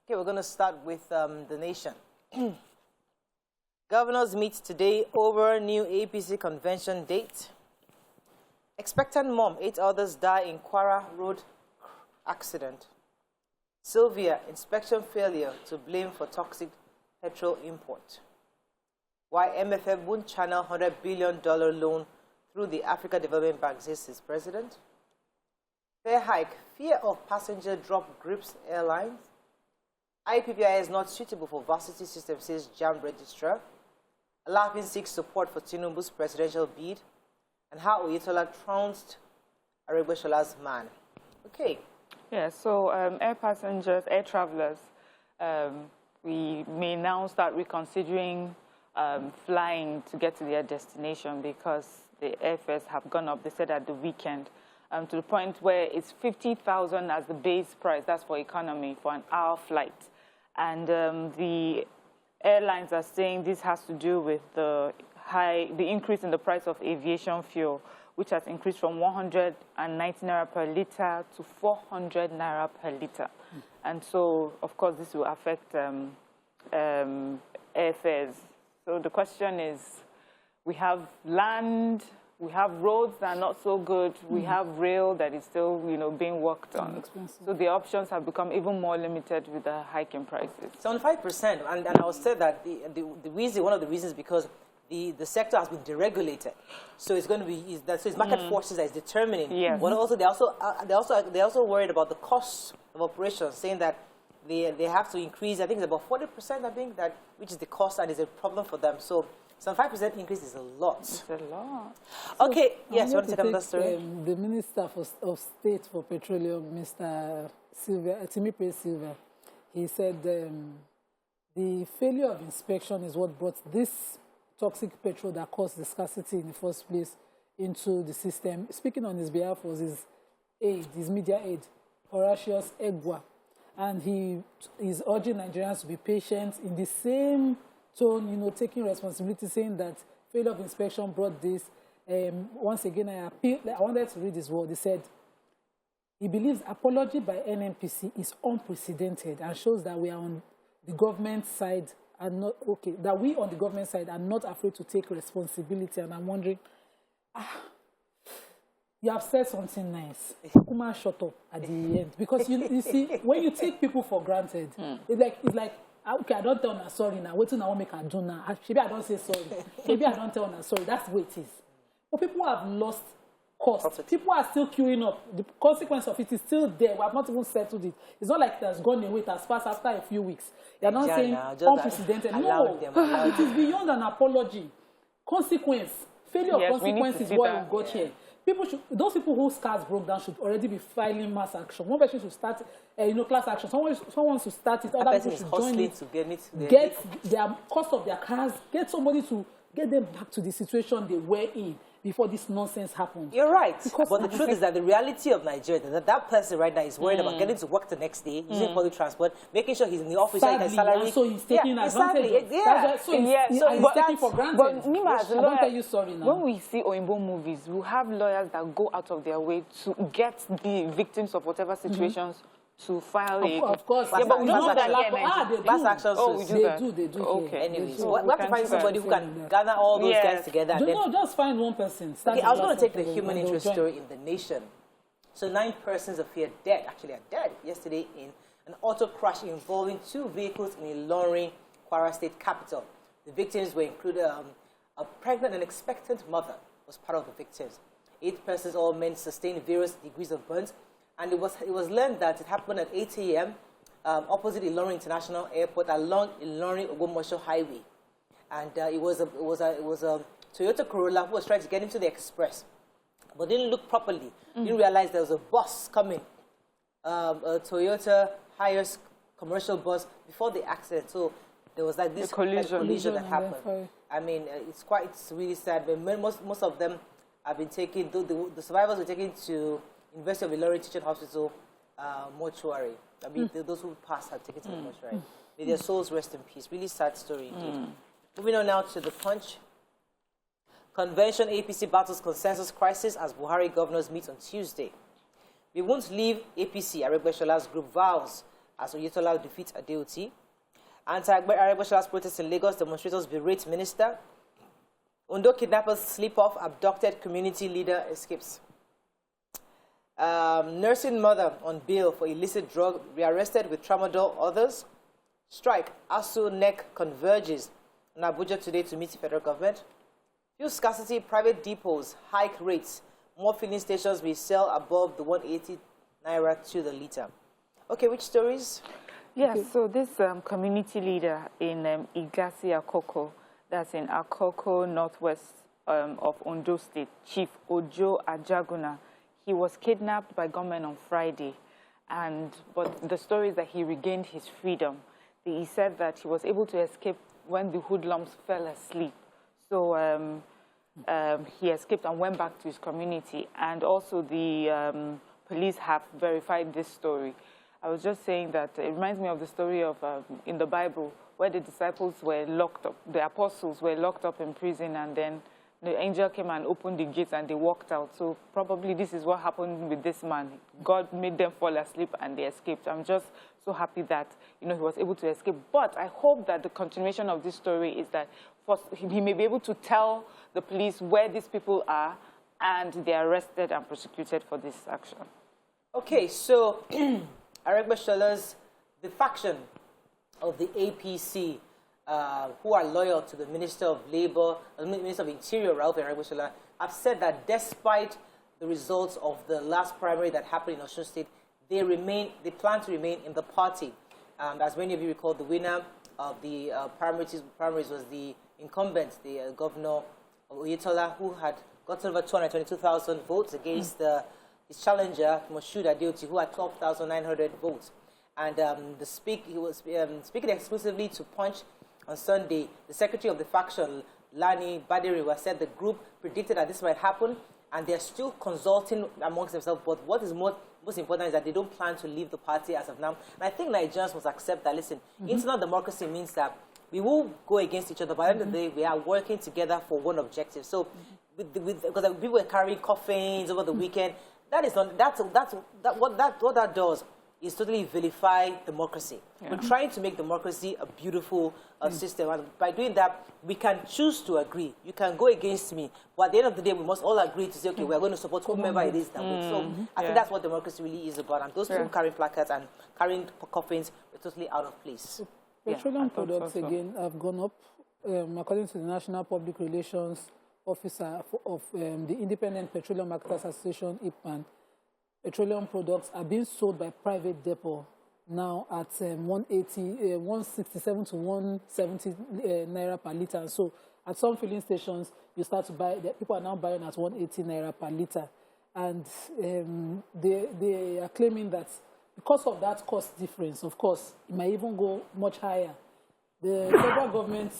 Okay, we're going to start with the nation. Governors meet today over new APC convention date. Expectant mom, 8 others die in Kwara Road accident. Sylvia, inspection failure to blame for toxic petrol import. Why MFF won't channel $100 billion loan through the Africa Development Bank, says his president. Fare hike, fear of passenger drop grips airlines. IPPI is not suitable for varsity system, says JAM registrar. Alapin seeks support for Tinubu's presidential bid. And how Oyetola trounced Aregbesol's man. Okay. Yeah, so air passengers, air travelers, we may now start reconsidering flying to get to their destination because the airfares have gone up, they said, at the weekend, to the point where it's 50,000 as the base price. That's for economy, for an hour flight. And the airlines are saying this has to do with the increase in the price of aviation fuel, which has increased from 190 naira per liter to 400 naira per liter. And so, of course, this will affect airfares. So the question is, we have land, we have roads that are not so good, we have rail that is still, being worked on. So the options have become even more limited with the hike in prices. 75%, and I would say that the reason, one of the reasons, because the sector has been deregulated, so it's going to be so it's market forces that is determining. Yes. But also they're also worried about the cost of operations, saying that they have to increase. I think it's about 40%. I think that which is the cost, and is a problem for them. So some 5% increase is a lot. It's a lot. Okay. So yes. You want to take another story? The Minister of State for Petroleum, Mr. Timipe Silva, he said the failure of inspection is what brought this toxic petrol that caused the scarcity in the first place into the system. Speaking on his behalf was his media aide, Horatius Egwa. And he is urging Nigerians to be patient in the same tone, taking responsibility, saying that failure of inspection brought this. Once again, I wanted to read his word. He said, he believes apology by NNPC is unprecedented and shows that we are on the government side and not that we on the government side are not afraid to take responsibility. And I'm wondering, you have said something nice. Kuma, shut up at the end. Because you see, when you take people for granted, it's like, okay, I don't tell her sorry now. Waiting, I won't make her do now. Maybe I don't say sorry. Maybe I don't tell her sorry. That's the way it is. But people have lost cost. People are still queuing up. The consequence of it is still there. We have not even settled it. It's not like it has gone away. It has passed after a few weeks. They are not saying unprecedented. No, it is beyond an apology. Consequence. Failure of consequence is what we got here. Those people whose cars broke down should already be filing mass action. One person should start, class action. Someone wants to start it. Other people should join it. To get their cost of their cars. Get somebody to get them back to the situation they were in before this nonsense happened. You're right. But the truth is that the reality of Nigeria, that person right now is worried about getting to work the next day, using public transport, making sure he's in the office, sadly, his salary. So he's taking advantage. He's taking for granted. But Nima, as a lawyer, I don't tell you sorry now. When we see Oyinbo movies, we have lawyers that go out of their way to get the victims of whatever situations to file it. Of course. Yeah, but we don't know that here. Mass actions. They do. Okay. Anyways, we have to find somebody who can gather all those guys together. Just find one person. Okay, I was going to take the human interest story in the nation. So 9 persons are feared dead, actually are dead yesterday in an auto crash involving 2 vehicles in Ilorin, Kwara State capital. The victims were included a pregnant and expectant mother was part of the victims. 8 persons, all men, sustained various degrees of burns. And it was learned that it happened at 8 a.m. Opposite Ilorin International Airport along Ilorin Ogbomoso Highway, and it was a Toyota Corolla who was trying to get into the express, but didn't look properly. Didn't realize there was a bus coming, a Toyota Hiace commercial bus before the accident. So there was like this collision that happened. I mean, it's really sad. But most of them have been taken. The survivors were taken to University of Ilorin Teaching Hospital mortuary. I mean, those who passed have taken to the mortuary. May their souls rest in peace. Really sad story indeed. Moving on now to the Punch. Convention APC battles consensus crisis as Buhari governors meet on Tuesday. We won't leave APC, Aregbesol's group vows as Oyetola defeats Adeoti. Anti-Aregbesola protests in Lagos, demonstrators berate minister. Ondo kidnappers slip off, abducted community leader escapes. Nursing mother on bail for illicit drug, rearrested with tramadol, others. Strike, ASU neck converges in Abuja today to meet the federal government. Fuel scarcity, private depots, hike rates. More filling stations may sell above the 180 naira to the litre. Okay, which stories? Yes, so this community leader in Igasi Akoko, that's in Akoko, northwest of Ondo State, Chief Ojo Ajaguna, he was kidnapped by government on Friday. But the story is that he regained his freedom. He said that he was able to escape when the hoodlums fell asleep. So he escaped and went back to his community. And also the police have verified this story. I was just saying that it reminds me of the story of in the Bible where the disciples were locked up, the apostles were locked up in prison, and then the angel came and opened the gates and they walked out. So probably this is what happened with this man. God made them fall asleep and they escaped. I'm just so happy that, he was able to escape. But I hope that the continuation of this story is that first, he may be able to tell the police where these people are and they are arrested and prosecuted for this action. Okay, so Aregbesola's, the faction of the APC, who are loyal to the Minister of Labour, the Minister of Interior, Ralph Aregbesola, have said that despite the results of the last primary that happened in Osun State, they plan to remain in the party. As many of you recall, the winner of the primaries was the incumbent, the governor of Oyetola, who had gotten over 222,000 votes against his challenger, Moshood Adeoti, who had 12,900 votes. And he was speaking exclusively to Punch on Sunday. The secretary of the faction, Lani Badiri, said the group predicted that this might happen, and they're still consulting amongst themselves. But what is most important is that they don't plan to leave the party as of now. And I think Nigerians must accept that, listen, internal democracy means that we will go against each other, but at the end of the day, we are working together for one objective. So, because people were carrying coffins over the weekend, that is not, what that does is totally vilify democracy. Yeah. We're trying to make democracy a beautiful system, and by doing that, we can choose to agree. You can go against me, but at the end of the day, we must all agree to say, okay, we're going to support whomever it is that wins. So I think that's what democracy really is about. And those people carrying placards and carrying coffins are totally out of place. Petroleum products again have gone up, according to the National Public Relations Officer of the Independent Petroleum Marketers Association, IPMAN. Petroleum products are being sold by private depot now at 167 to 170 naira per litre. So at some filling stations, you start to buy, people are now buying at 180 naira per litre. And they are claiming that because of that cost difference, of course, it might even go much higher. The federal government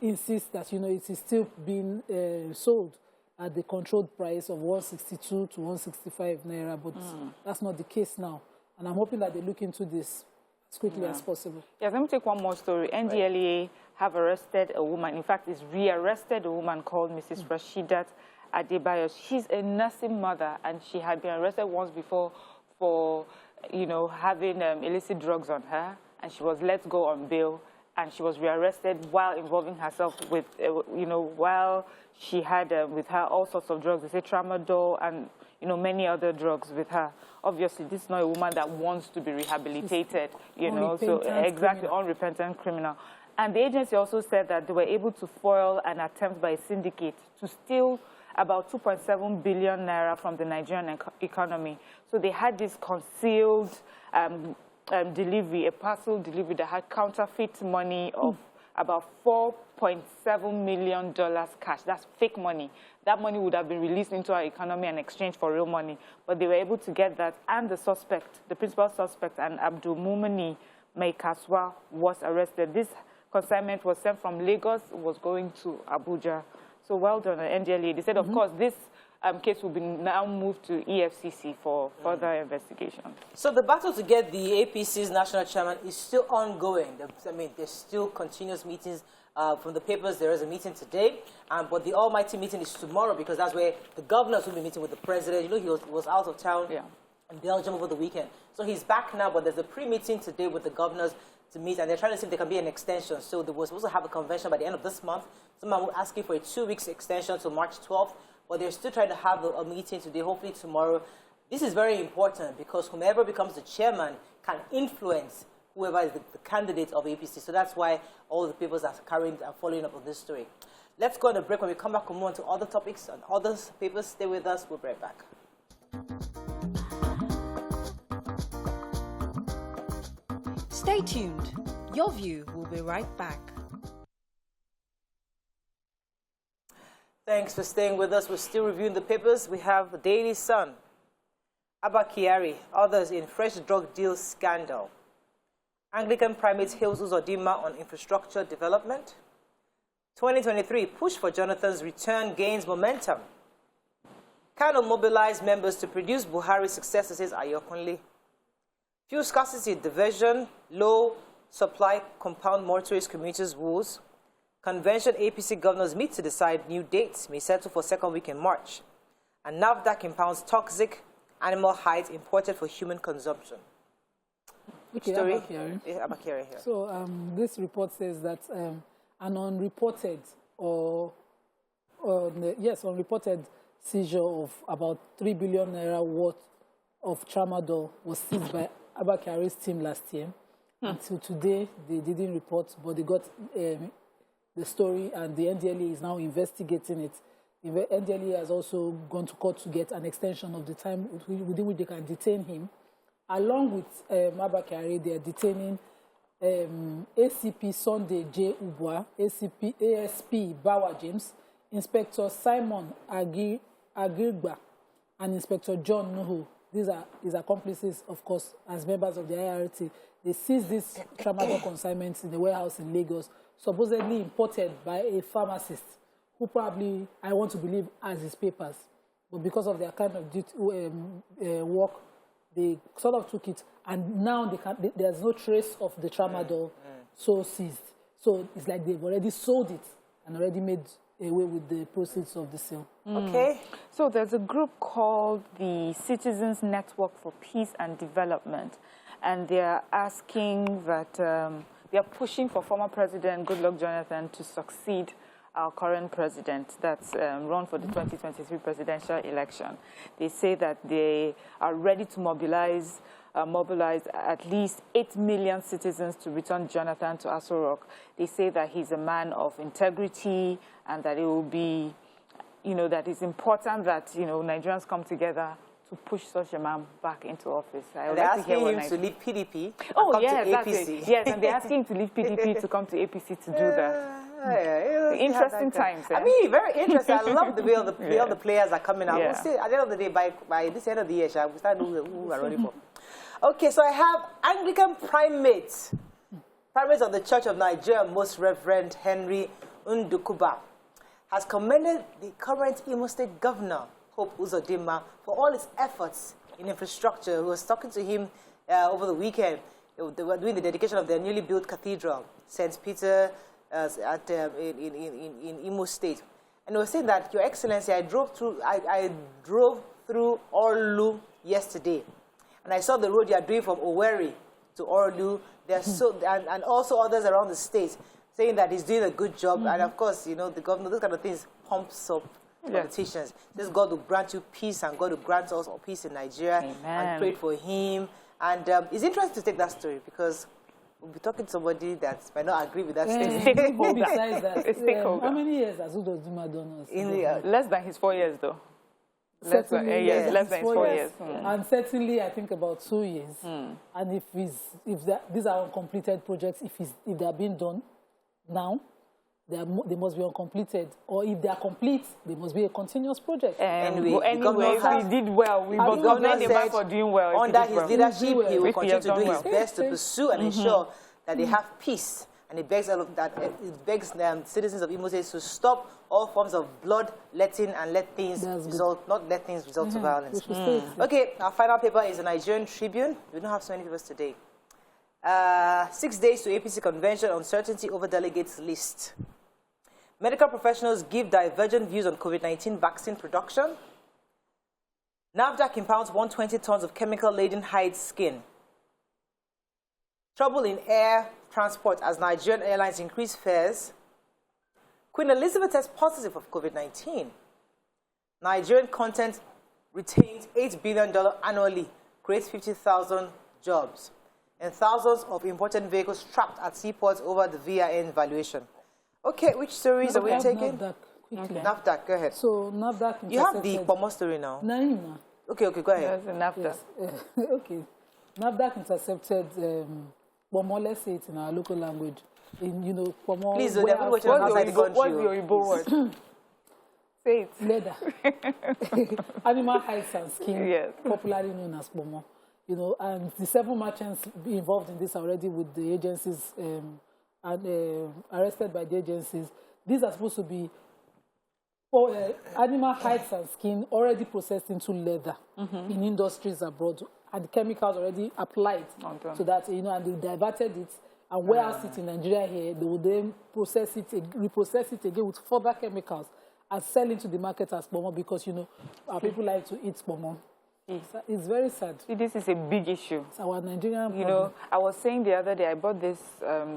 insists that, it is still being sold at the controlled price of 162 to 165 naira, but that's not the case now. And I'm hoping that they look into this as quickly as possible. Yes, let me take one more story. NDLEA have arrested a woman. In fact, it's re-arrested a woman called Mrs. Rashidat Adebayo. She's a nursing mother, and she had been arrested once before for, having illicit drugs on her, and she was let go on bail. And she was rearrested while involving herself with, while she had with her all sorts of drugs. They say tramadol and, many other drugs with her. Obviously, this is not a woman that wants to be rehabilitated, so exactly, unrepentant criminal. And the agency also said that they were able to foil an attempt by a syndicate to steal about 2.7 billion naira from the Nigerian economy. So they had this concealed delivery, a parcel delivery that had counterfeit money of about $4.7 million cash. That's fake money. That money would have been released into our economy and exchanged for real money. But they were able to get that. And the suspect, the principal suspect, and Abdul Mumini Maikaswa, was arrested. This consignment was sent from Lagos, was going to Abuja. So well done, NDLEA. They said, of course, this case will be now moved to EFCC for further investigation. So the battle to get the APC's national chairman is still ongoing. There's still continuous meetings. From the papers, there is a meeting today, but the almighty meeting is tomorrow, because that's where the governors will be meeting with the president. He was out of town in Belgium over the weekend. So he's back now, but there's a pre-meeting today with the governors to meet, and they're trying to see if there can be an extension. So they were supposed to have a convention by the end of this month. Someone will asking for a 2-week extension to March 12th, but they're still trying to have a meeting today, hopefully tomorrow. This is very important because whomever becomes the chairman can influence whoever is the candidate of APC. So that's why all the papers are following up on this story. Let's go on a break. When we come back, we'll move on to other topics and other papers. Stay with us. We'll be right back. Stay tuned. Your View will be right back. Thanks for staying with us. We're still reviewing the papers. We have the Daily Sun, Abba Kyari, others in fresh drug deal scandal. Anglican primate hails Uzodimma on infrastructure development. 2023, push for Jonathan's return gains momentum. Kano mobilized members to produce Buhari's successor, says Ayokunle. Fuel scarcity, diversion, low supply compound motorist commuters' woes. Convention APC governors meet to decide new dates, may settle for second week in March. And NAFDAC impounds toxic animal hides imported for human consumption. Which story? Abba Kyari here. So this report says that an unreported unreported seizure of about 3 billion naira worth of tramadol was seized by Abba Kyari's team last year. Until today, they didn't report, but they got the story, and the NDLE is now investigating it. The NDLE has also gone to court to get an extension of the time within which they can detain him. Along with Abba Kyari, they are detaining ACP Sunday J. Ubwa, ASP Bawa James, Inspector Simon Agirgba, and Inspector John Nuhu. These are his accomplices, of course, as members of the IRT. They seized these tramadol consignments in the warehouse in Lagos, supposedly imported by a pharmacist who probably, I want to believe, has his papers. But because of their kind of work, they sort of took it, and now there's no trace of the tramadol so seized. So it's like they've already sold it and already made away with the proceeds of the sale. Okay. So there's a group called the Citizens Network for Peace and Development, and they're asking that they're pushing for former President Goodluck Jonathan to succeed our current president that's run for the 2023 presidential election. They say that they are ready to mobilize at least 8 million citizens to return Jonathan to Aso Rock. They say that he's a man of integrity and that it will be, that it's important that, Nigerians come together to push such a man back into office. They're asking him to leave PDP oh, come yes, to that's APC. It. Yes, and they're asking him to leave PDP to come to APC to do that. Interesting times. I mean, very interesting. I love the way all the players are coming out. We'll see, at the end of the day, by this end of the year, we'll start knowing who are running for. Okay, so I have Anglican primate of the Church of Nigeria, Most Reverend Henry Ndukuba, has commended the current Imo State Governor, Hope Uzodimma, for all his efforts in infrastructure. Who was talking to him over the weekend. They were doing the dedication of their newly built cathedral, St. Peter, in Imo State. And they were saying that, Your Excellency, I drove through Orlu yesterday, and I saw the road you are doing from Owerri to Orlu. There's and also others around the state saying that he's doing a good job. And of course, the governor, those kind of things pumps up politicians. Just God will grant you peace, and God will grant us all peace in Nigeria. Amen. And pray for him. And it's interesting to take that story because we'll be talking to somebody that might not agree with that statement. Besides that, how many years has Uzodimma done us? Less than his 4 years, though. Less than his 4 years. And certainly, I think about 2 years. And if these are uncompleted projects, if they are being done now, they must be uncompleted. Or if they are complete, they must be a continuous project. Anyway, if he did well, we must commend him back for doing well. Under his leadership, he will continue to do his best to pursue and ensure that they have peace. And it begs citizens of Imo State to stop all forms of bloodletting and let things result to violence. Okay, our final paper is the Nigerian Tribune. We don't have so many papers today. 6 days to APC convention, uncertainty over delegates list. Medical professionals give divergent views on COVID-19 vaccine production. NAFDAC impounds 120 tons of chemical-laden hide skin. Trouble in air transport as Nigerian airlines increase fares. Queen Elizabeth tests positive of COVID-19. Nigerian content retains $8 billion annually, creates 50,000 jobs. And thousands of imported vehicles trapped at seaports over the VIN valuation. Okay, which stories are we taking? NAFDAC, quickly. NAFDAC, go ahead. So NAFDAC You have the Pomo story now. Naima. Okay, go ahead. There's NAFDAC. Yes. Okay. NAFDAC intercepted Pomo, let's say it in our local language. In, Pomo. Please, they're watching outside the country. What's your Igbo word? Say it. Leather. Animal hides and skin, Yes. popularly known as Pomo. And the 7 merchants involved in this already with the agencies arrested by the agencies. These are supposed to be animal hides and skin already processed into leather in industries abroad, and chemicals already applied to that, and they diverted it and warehouse it in Nigeria here. They will then process it, reprocess it again with further chemicals and sell into the market as Pomo because, our people like to eat Pomo. It's very sad. See, this is a big issue. It's our Nigerian problem. I was saying the other day, I bought this,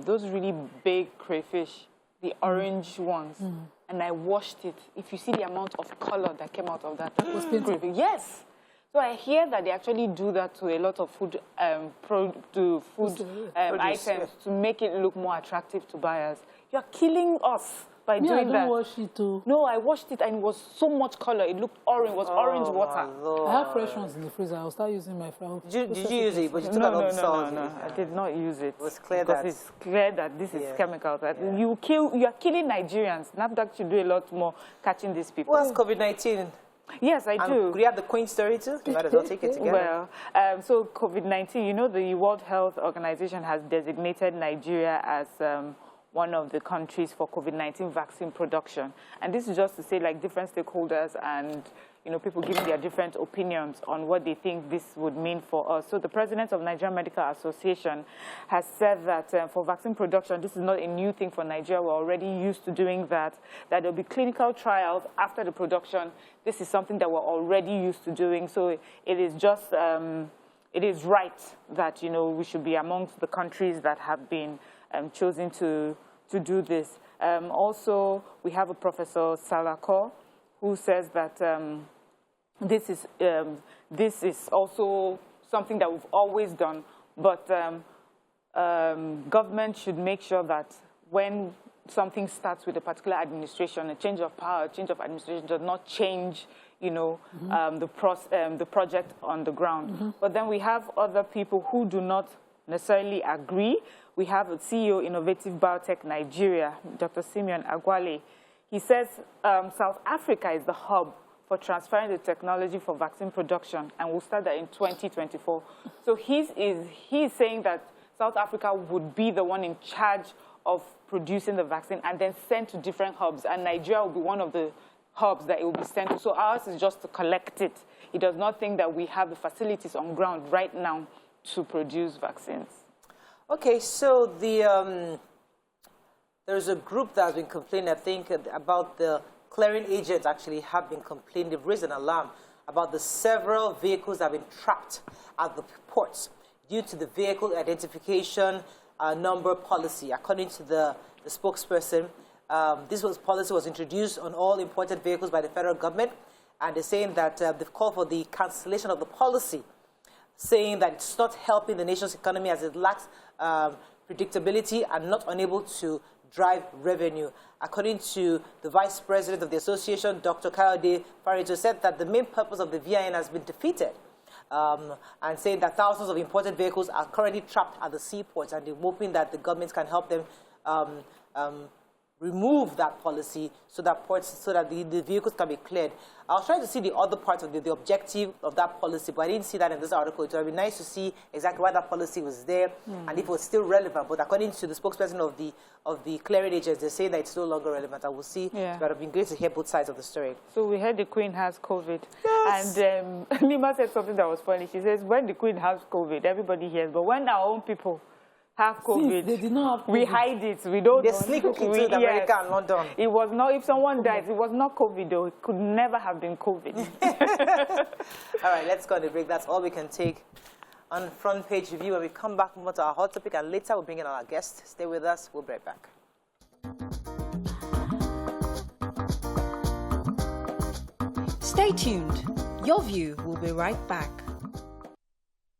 those really big crayfish, the orange ones, and I washed it. If you see the amount of color that came out of that crayfish. Yes. So I hear that they actually do that to a lot of food, items to make it look more attractive to buyers. You're killing us by doing that. I don't wash it too. No, I washed it and it was so much color. It looked orange. It was orange water. Lord. I have fresh ones in the freezer. I'll start using my fresh. Did you use it? But you took out all the salt. No. I did not use it. It was clear because it's clear that this is chemicals. That you are killing Nigerians. NAFDAC should do a lot more catching these people. What's COVID-19? Yes, I do. Do you have the Queen story too? You might as well take it together. Well, so COVID-19, the World Health Organization has designated Nigeria as one of the countries for COVID-19 vaccine production. And this is just to say, like, different stakeholders and, people giving their different opinions on what they think this would mean for us. So the president of Nigerian Medical Association has said that for vaccine production, this is not a new thing for Nigeria. We're already used to doing that there'll be clinical trials after the production. This is something that we're already used to doing. So it is just, it is right that, we should be amongst the countries that have been chosen to do this. Also, we have a Professor Salako who says that this is also something that we've always done, but government should make sure that when something starts with a particular administration, a change of power, a change of administration does not change, the project on the ground. But then we have other people who do not necessarily agree. We have a CEO, Innovative Biotech Nigeria, Dr. Simeon Agwale. He says South Africa is the hub for transferring the technology for vaccine production, and we'll start that in 2024. So he's saying that South Africa would be the one in charge of producing the vaccine and then sent to different hubs, and Nigeria will be one of the hubs that it will be sent to. So ours is just to collect it. He does not think that we have the facilities on ground right now to produce vaccines. Okay, so there's a group that has been complaining, I think, about the clearing agents actually have been complaining. They've raised an alarm about the several vehicles that have been trapped at the ports due to the vehicle identification number policy. According to the spokesperson, this policy was introduced on all imported vehicles by the federal government, and they're saying that they've called for the cancellation of the policy, saying that it's not helping the nation's economy as it lacks predictability and not unable to drive revenue. According to the vice president of the association, Dr. Kayode Farito, said that the main purpose of the VIN has been defeated, and saying that thousands of imported vehicles are currently trapped at the seaports, and they're hoping that the government can help them remove that policy so that the vehicles can be cleared. I was trying to see the other part of the objective of that policy, but I didn't see that in this article. It would be nice to see exactly why that policy was there and if it was still relevant. But according to the spokesperson of the clearing agents, they say that it's no longer relevant. I will see. But it would have been great to hear both sides of the story. So we heard the Queen has COVID. Yes. And Lima said something that was funny. She says, when the Queen has COVID, everybody hears. But when our own people have COVID. Since they did not have COVID. We hide it. We don't. They sneak cooking to America and London. It was not, if someone dies, it was not COVID though. It could never have been COVID. All right, let's go on the break. That's all we can take on Front Page Review. When we come back, we'll move to our hot topic, and later we'll bring in our guest. Stay with us. We'll be right back. Stay tuned. Your view will be right back.